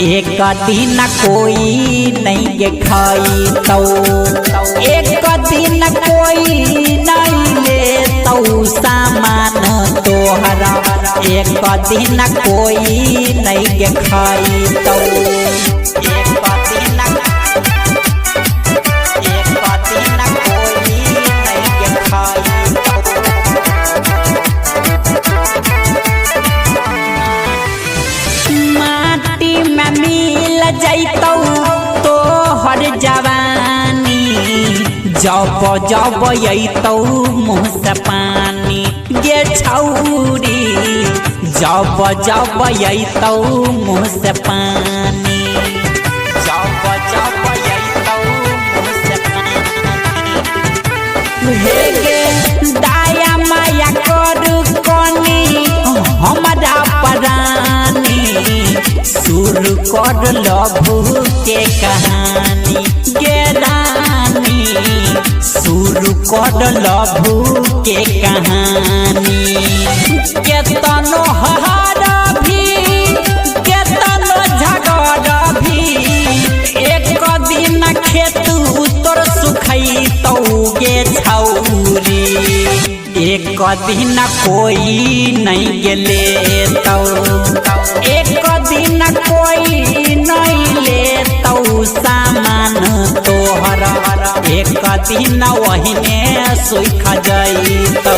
एक दिन कोई नहीं गे खाई तो एक दिन कोई नहीं ले तो सामान तोहरा एक दिन कोई नहीं गे खाई तो एक दिन कोई नहीं गे खाई माटी में मिल जैतौ तोहर जवानी जब जब अतौ मुँह से पानी गे छौरी जब जब अतौ मुँह से पानी जब जब अतौ मुँह से पानी हे गे दाया माया करू कनी हमारा परानी शुरू कर लभू के कहानी गे रानी शुरू कर लभू के कहानी केतनो हारा भी केतनो झगड़ा भी एक दिन खेत तोर सुखई तो गे छौरी एक दिन कोई नहीं गेले तो एक दिन कोई नहीं ले तो सामान तोहरा एक दिन वहीने सुख जाई तो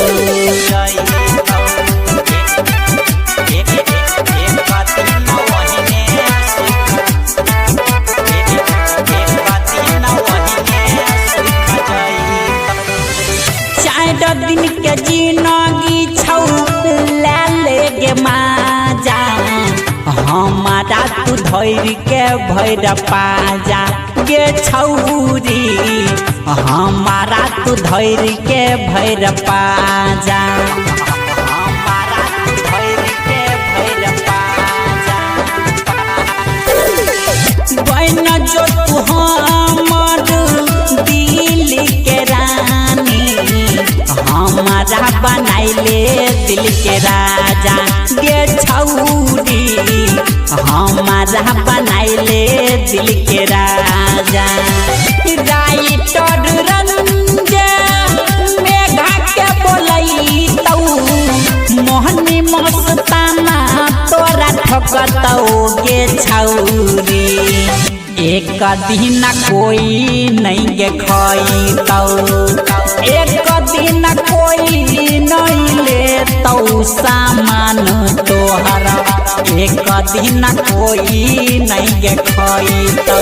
दिन के जिंदगी छौ ले ले गे माजा हमारा तू धैर्य के भैर पाजा गे छौरी हमारा तू धैर्य के भैर पाजा हमारा तू धैर्य के भैर पाजा बहन जो तू हमर दिल के रानी हमारा बनाइले दिल के राजा गे छौरी हमारा बनाइले दिल के राजा राइटर रंजन मेघा के बोलई तौ मोहनी मस्ताना तोरा ठकतौ गे छौरी एक दिन कोई नहीं गे खाई तो एक दिन कोई नहीं ले तो सामान तोहरा एक दिन कोई नहीं गे खाई तो